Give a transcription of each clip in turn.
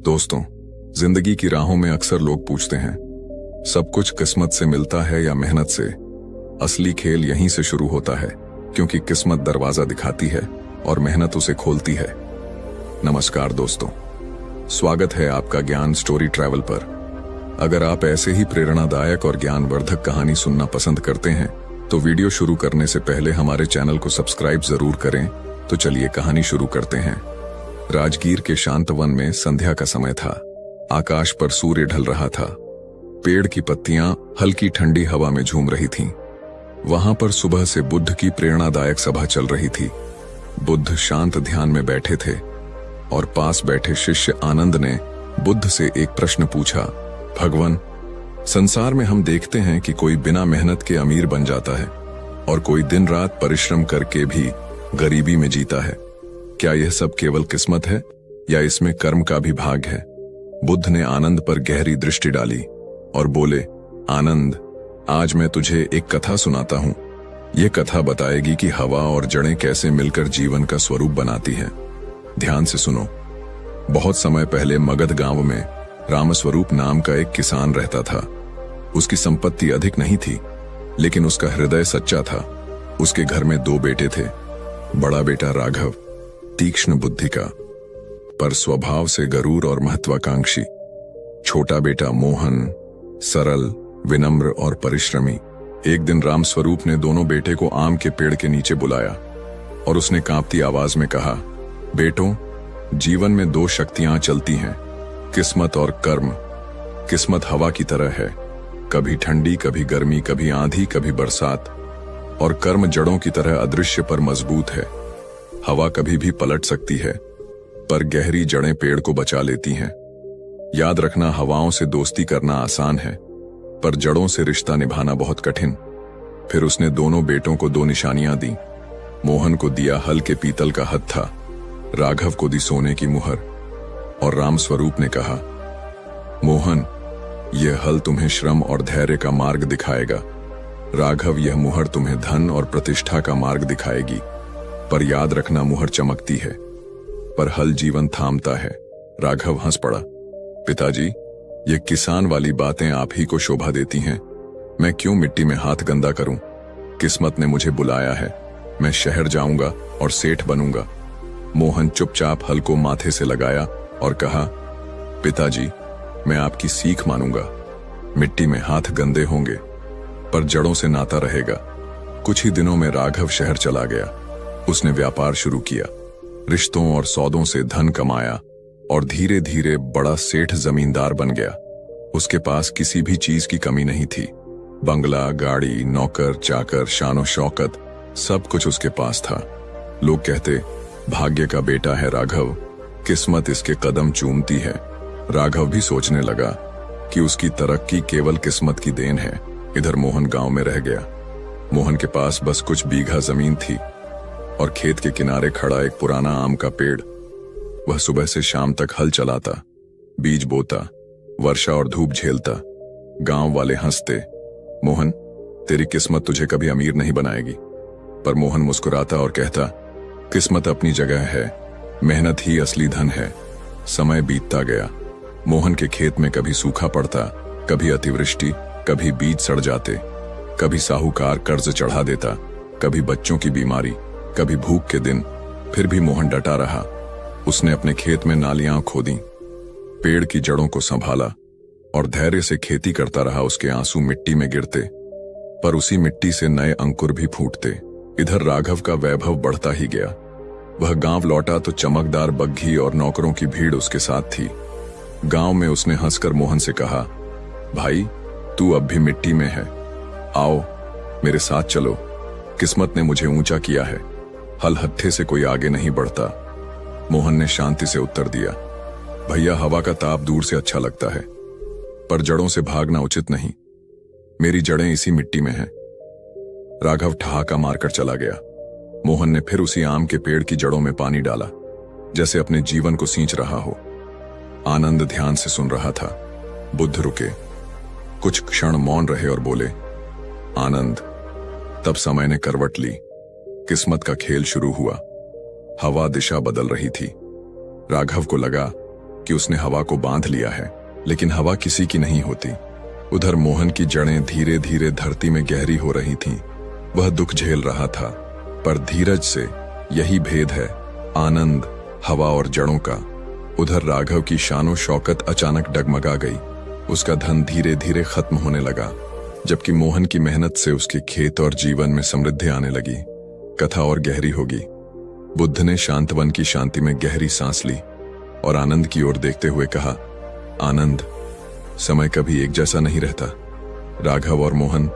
दोस्तों, जिंदगी की राहों में अक्सर लोग पूछते हैं, सब कुछ किस्मत से मिलता है या मेहनत से? असली खेल यहीं से शुरू होता है, क्योंकि किस्मत दरवाजा दिखाती है और मेहनत उसे खोलती है। नमस्कार दोस्तों, स्वागत है आपका ज्ञान स्टोरी ट्रैवल पर। अगर आप ऐसे ही प्रेरणादायक और ज्ञानवर्धक कहानी सुनना पसंद करते हैं तो वीडियो शुरू करने से पहले हमारे चैनल को सब्सक्राइब जरूर करें। तो चलिए कहानी शुरू करते हैं। राजगीर के शांत वन में संध्या का समय था। आकाश पर सूर्य ढल रहा था। पेड़ की पत्तियां हल्की ठंडी हवा में झूम रही थीं। वहां पर सुबह से बुद्ध की प्रेरणादायक सभा चल रही थी। बुद्ध शांत ध्यान में बैठे थे और पास बैठे शिष्य आनंद ने बुद्ध से एक प्रश्न पूछा, भगवान, संसार में हम देखते हैं कि कोई बिना मेहनत के अमीर बन जाता है और कोई दिन रात परिश्रम करके भी गरीबी में जीता है। क्या यह सब केवल किस्मत है या इसमें कर्म का भी भाग है? बुद्ध ने आनंद पर गहरी दृष्टि डाली और बोले, आनंद, आज मैं तुझे एक कथा सुनाता हूं। यह कथा बताएगी कि हवा और जड़ें कैसे मिलकर जीवन का स्वरूप बनाती हैं। ध्यान से सुनो। बहुत समय पहले मगध गांव में रामस्वरूप नाम का एक किसान रहता था। उसकी संपत्ति अधिक नहीं थी, लेकिन उसका हृदय सच्चा था। उसके घर में 2 बेटे थे। बड़ा बेटा राघव तीक्ष्ण बुद्धि का, पर स्वभाव से गरूर और महत्वाकांक्षी। छोटा बेटा मोहन सरल, विनम्र और परिश्रमी। एक दिन रामस्वरूप ने दोनों बेटे को आम के पेड़ के नीचे बुलाया और उसने कांपती आवाज में कहा, बेटों, जीवन में 2 शक्तियां चलती हैं, किस्मत और कर्म। किस्मत हवा की तरह है, कभी ठंडी, कभी गर्मी, कभी आंधी, कभी बरसात। और कर्म जड़ों की तरह अदृश्य पर मजबूत है। हवा कभी भी पलट सकती है, पर गहरी जड़ें पेड़ को बचा लेती हैं। याद रखना, हवाओं से दोस्ती करना आसान है, पर जड़ों से रिश्ता निभाना बहुत कठिन। फिर उसने दोनों बेटों को 2 निशानियां दी। मोहन को दिया हल के पीतल का हत्था, राघव को दी सोने की मुहर। और रामस्वरूप ने कहा, मोहन, यह हल तुम्हें श्रम और धैर्य का मार्ग दिखाएगा। राघव, यह मुहर तुम्हें धन और प्रतिष्ठा का मार्ग दिखाएगी। पर याद रखना, मुहर चमकती है, पर हल जीवन थामता है। राघव हंस पड़ा, पिताजी, ये किसान वाली बातें आप ही को शोभा देती हैं। मैं क्यों मिट्टी में हाथ गंदा करूं? किस्मत ने मुझे बुलाया है, मैं शहर जाऊंगा और सेठ बनूंगा। मोहन चुपचाप हल को माथे से लगाया और कहा, पिताजी, मैं आपकी सीख मानूंगा। मिट्टी में हाथ गंदे होंगे, पर जड़ों से नाता रहेगा। कुछ ही दिनों में राघव शहर चला गया। उसने व्यापार शुरू किया, रिश्तों और सौदों से धन कमाया और धीरे धीरे बड़ा सेठ जमींदार बन गया। उसके पास किसी भी चीज की कमी नहीं थी। बंगला, गाड़ी, नौकर चाकर, शानो शौकत, सब कुछ उसके पास था। लोग कहते, भाग्य का बेटा है राघव, किस्मत इसके कदम चूमती है। राघव भी सोचने लगा कि उसकी तरक्की केवल किस्मत की देन है। इधर मोहन गांव में रह गया। मोहन के पास बस कुछ बीघा जमीन थी और खेत के किनारे खड़ा एक पुराना आम का पेड़। वह सुबह से शाम तक हल चलाता, बीज बोता, वर्षा और धूप झेलता। गांव वाले हंसते, मोहन, तेरी किस्मत तुझे कभी अमीर नहीं बनाएगी। पर मोहन मुस्कुराता और कहता, किस्मत अपनी जगह है, मेहनत ही असली धन है। समय बीतता गया। मोहन के खेत में कभी सूखा पड़ता, कभी अतिवृष्टि, कभी बीज सड़ जाते, कभी साहूकार कर्ज चढ़ा देता, कभी बच्चों की बीमारी, कभी भूख के दिन। फिर भी मोहन डटा रहा। उसने अपने खेत में नालियां खोदी, पेड़ की जड़ों को संभाला और धैर्य से खेती करता रहा। उसके आंसू मिट्टी में गिरते, पर उसी मिट्टी से नए अंकुर भी फूटते। इधर राघव का वैभव बढ़ता ही गया। वह गांव लौटा तो चमकदार बग्घी और नौकरों की भीड़ उसके साथ थी। गांव में उसने हंसकर मोहन से कहा, भाई, तू अब भी मिट्टी में है, आओ मेरे साथ चलो। किस्मत ने मुझे ऊंचा किया है, हल हत्थे से कोई आगे नहीं बढ़ता। मोहन ने शांति से उत्तर दिया, भैया, हवा का ताप दूर से अच्छा लगता है, पर जड़ों से भागना उचित नहीं। मेरी जड़ें इसी मिट्टी में हैं। राघव ठहाका मारकर चला गया। मोहन ने फिर उसी आम के पेड़ की जड़ों में पानी डाला, जैसे अपने जीवन को सींच रहा हो। आनंद ध्यान से सुन रहा था। बुद्ध रुके, कुछ क्षण मौन रहे और बोले, आनंद। तब समय ने करवट ली। किस्मत का खेल शुरू हुआ। हवा दिशा बदल रही थी। राघव को लगा कि उसने हवा को बांध लिया है, लेकिन हवा किसी की नहीं होती। उधर मोहन की जड़ें धीरे धीरे धरती में गहरी हो रही थीं। वह दुख झेल रहा था, पर धीरज से। यही भेद है आनंद हवा और जड़ों का। उधर राघव की शानो शौकत अचानक डगमगा गई। उसका धन धीरे धीरे खत्म होने लगा, जबकि मोहन की मेहनत से उसके खेत और जीवन में समृद्धि आने लगी। कथा और गहरी होगी। बुद्ध ने शांतवन की शांति में गहरी सांस ली और आनंद की ओर देखते हुए कहा, आनंद, समय कभी एक जैसा नहीं रहता। राघव और मोहन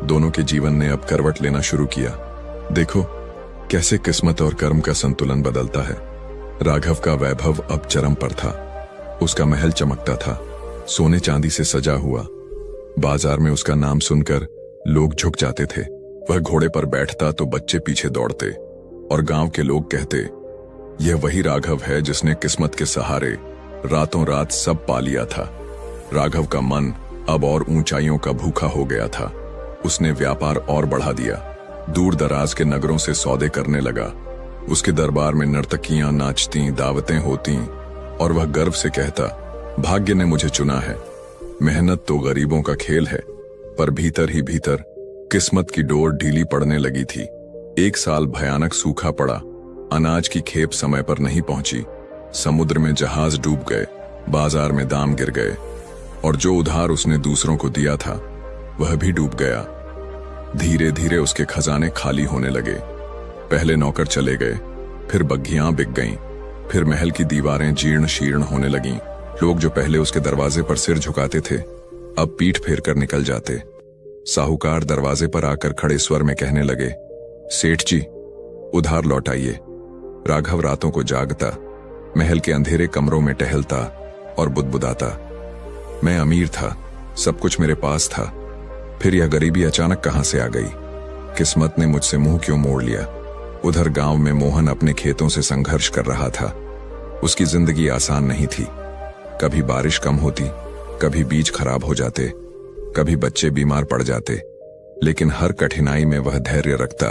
दोनों के जीवन ने अब करवट लेना शुरू किया। देखो कैसे किस्मत और कर्म का संतुलन बदलता है। राघव का वैभव अब चरम पर था। उसका महल चमकता था, सोने चांदी से सजा हुआ। बाजार में उसका नाम सुनकर लोग झुक जाते थे। वह घोड़े पर बैठता तो बच्चे पीछे दौड़ते और गांव के लोग कहते, यह वही राघव है जिसने किस्मत के सहारे रातों रात सब पा लिया था। राघव का मन अब और ऊंचाइयों का भूखा हो गया था। उसने व्यापार और बढ़ा दिया, दूर दराज के नगरों से सौदे करने लगा। उसके दरबार में नर्तकियां नाचती, दावतें होती और वह गर्व से कहता, भाग्य ने मुझे चुना है। मेहनत तो गरीबों का खेल है, पर भीतर ही भीतर किस्मत की डोर ढीली पड़ने लगी थी। एक साल भयानक सूखा पड़ा। अनाज की खेप समय पर नहीं पहुंची। समुद्र में जहाज डूब गए, बाजार में दाम गिर गए और जो उधार उसने दूसरों को दिया था वह भी डूब गया। धीरे धीरे उसके खजाने खाली होने लगे। पहले नौकर चले गए, फिर बग्घियां बिक गईं, फिर महल की दीवारें जीर्ण शीर्ण होने लगीं। लोग जो पहले उसके दरवाजे पर सिर झुकाते थे अब पीठ फेर कर निकल जाते। साहूकार दरवाजे पर आकर खड़े स्वर में कहने लगे, सेठ जी उधार लौटाइए। राघव रातों को जागता, महल के अंधेरे कमरों में टहलता और बुदबुदाता, मैं अमीर था, सब कुछ मेरे पास था, फिर यह गरीबी अचानक कहां से आ गई। किस्मत ने मुझसे मुंह क्यों मोड़ लिया। उधर गांव में मोहन अपने खेतों से संघर्ष कर रहा था। उसकी जिंदगी आसान नहीं थी। कभी बारिश कम होती, कभी बीज खराब हो जाते, कभी बच्चे बीमार पड़ जाते, लेकिन हर कठिनाई में वह धैर्य रखता।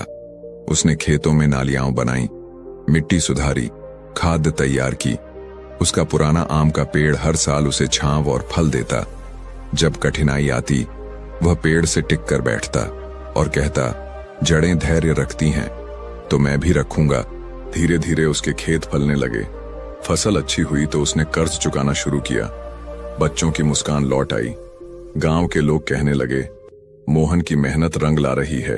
उसने खेतों में नालियां बनाई, मिट्टी सुधारी, खाद तैयार की। उसका पुराना आम का पेड़ हर साल उसे छांव और फल देता। जब कठिनाई आती वह पेड़ से टिक कर बैठता और कहता, जड़ें धैर्य रखती हैं तो मैं भी रखूंगा। धीरे धीरे उसके खेत फलने लगे। फसल अच्छी हुई तो उसने कर्ज चुकाना शुरू किया। बच्चों की मुस्कान लौट आई। गांव के लोग कहने लगे, मोहन की मेहनत रंग ला रही है,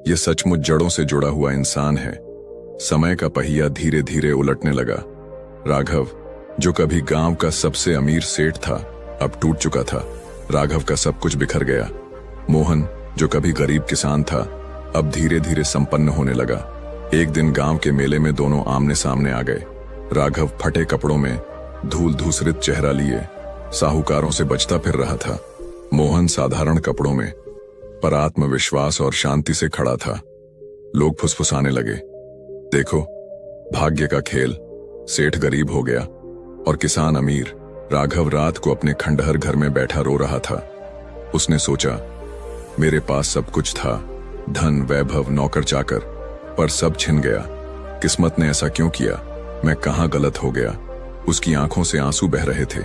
ये सचमुच जड़ों से जुड़ा हुआ इंसान है। समय का पहिया धीरे धीरे उलटने लगा। राघव, जो कभी गांव का सबसे अमीर सेठ था, अब टूट चुका था। राघव का सब कुछ बिखर गया। मोहन, जो कभी गरीब किसान था, अब धीरे धीरे संपन्न होने लगा। एक दिन गांव के मेले में दोनों आमने सामने आ गए। राघव फटे कपड़ों में, धूल धूसरित चेहरा लिए साहूकारों से बचता फिर रहा था। मोहन साधारण कपड़ों में, पर आत्मविश्वास और शांति से खड़ा था। लोग फुसफुसाने लगे, देखो भाग्य का खेल, सेठ गरीब हो गया और किसान अमीर। राघव रात को अपने खंडहर घर में बैठा रो रहा था। उसने सोचा, मेरे पास सब कुछ था, धन, वैभव, नौकर चाकर, पर सब छिन गया। किस्मत ने ऐसा क्यों किया? मैं कहां गलत हो गया? उसकी आंखों से आंसू बह रहे थे।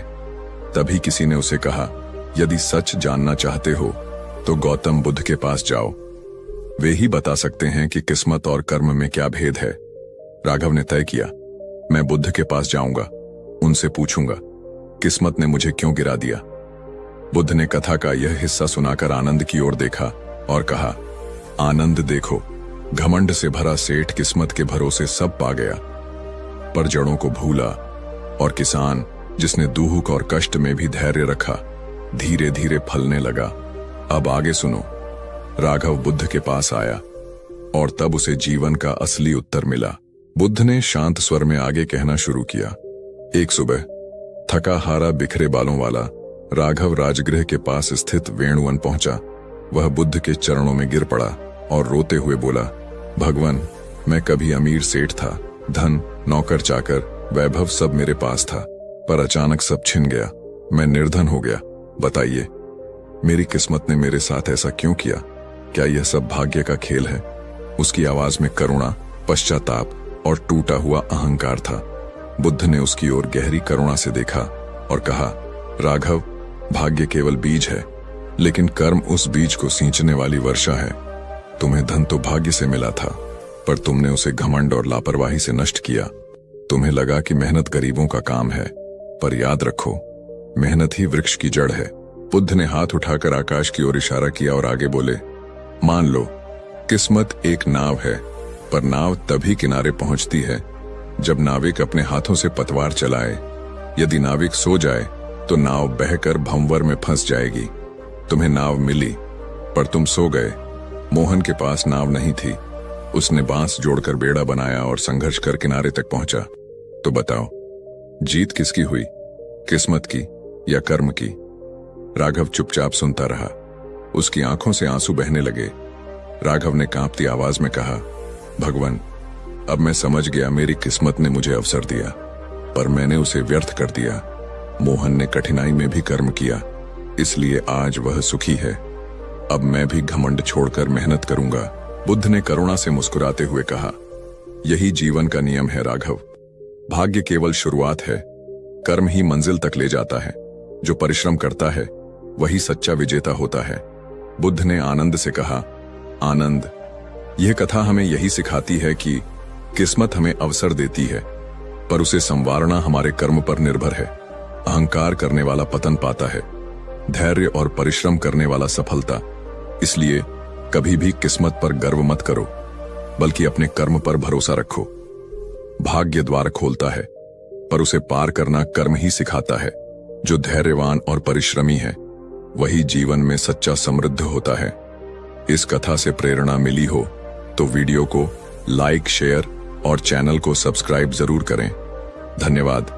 तभी किसी ने उसे कहा, यदि सच जानना चाहते हो तो गौतम बुद्ध के पास जाओ, वे ही बता सकते हैं कि किस्मत और कर्म में क्या भेद है। राघव ने तय किया, मैं बुद्ध के पास जाऊंगा, उनसे पूछूंगा किस्मत ने मुझे क्यों गिरा दिया। बुद्ध ने कथा का यह हिस्सा सुनाकर आनंद की ओर देखा और कहा, आनंद देखो, घमंड से भरा सेठ किस्मत के भरोसे सब पा गया, पर जड़ों को भूला, और किसान जिसने दुख और कष्ट में भी धैर्य रखा, धीरे धीरे फलने लगा। अब आगे सुनो। राघव बुद्ध के पास आया और तब उसे जीवन का असली उत्तर मिला। बुद्ध ने शांत स्वर में आगे कहना शुरू किया। एक सुबह थका हारा बिखरे बालों वाला राघव राजगृह के पास स्थित वेणुवन पहुंचा। वह बुद्ध के चरणों में गिर पड़ा और रोते हुए बोला, भगवान, मैं कभी अमीर सेठ था, धन, नौकर चाकर, वैभव सब मेरे पास था, पर अचानक सब छिन गया, मैं निर्धन हो गया। बताइए, मेरी किस्मत ने मेरे साथ ऐसा क्यों किया? क्या यह सब भाग्य का खेल है? उसकी आवाज में करुणा, पश्चाताप और टूटा हुआ अहंकार था। बुद्ध ने उसकी ओर गहरी करुणा से देखा और कहा, राघव, भाग्य केवल बीज है, लेकिन कर्म उस बीज को सींचने वाली वर्षा है। तुम्हें धन तो भाग्य से मिला था, पर तुमने उसे घमंड और लापरवाही से नष्ट किया। तुम्हें लगा कि मेहनत गरीबों का काम है, पर याद रखो, मेहनत ही वृक्ष की जड़ है। बुद्ध ने हाथ उठाकर आकाश की ओर इशारा किया और आगे बोले, मान लो, किस्मत एक नाव है, पर नाव तभी किनारे पहुंचती है जब नाविक अपने हाथों से पतवार चलाए। यदि नाविक सो जाए तो नाव बहकर भंवर में फंस जाएगी। तुम्हें नाव मिली, पर तुम सो गए। मोहन के पास नाव नहीं थी। उसने बांस जोड़कर बेड़ा बनाया और संघर्ष कर किनारे तक पहुंचा। तो बताओ, जीत किसकी हुई, किस्मत की या कर्म की? राघव चुपचाप सुनता रहा। उसकी आंखों से आंसू बहने लगे। राघव ने कांपती आवाज में कहा, भगवान, अब मैं समझ गया, मेरी किस्मत ने मुझे अवसर दिया, पर मैंने उसे व्यर्थ कर दिया। मोहन ने कठिनाई में भी कर्म किया, इसलिए आज वह सुखी है। अब मैं भी घमंड छोड़कर मेहनत करूंगा। बुद्ध ने करुणा से मुस्कुराते हुए कहा, यही जीवन का नियम है राघव। भाग्य केवल शुरुआत है, कर्म ही मंजिल तक ले जाता है। जो परिश्रम करता है वही सच्चा विजेता होता है। बुद्ध ने आनंद से कहा, आनंद, यह कथा हमें यही सिखाती है कि किस्मत हमें अवसर देती है, पर उसे संवारना हमारे कर्म पर निर्भर है। अहंकार करने वाला पतन पाता है, धैर्य और परिश्रम करने वाला सफलता। इसलिए कभी भी किस्मत पर गर्व मत करो, बल्कि अपने कर्म पर भरोसा रखो। भाग्य द्वार खोलता है, पर उसे पार करना कर्म ही सिखाता है। जो धैर्यवान और परिश्रमी है, वही जीवन में सच्चा समृद्ध होता है। इस कथा से प्रेरणा मिली हो तो वीडियो को लाइक, शेयर और चैनल को सब्सक्राइब जरूर करें। धन्यवाद।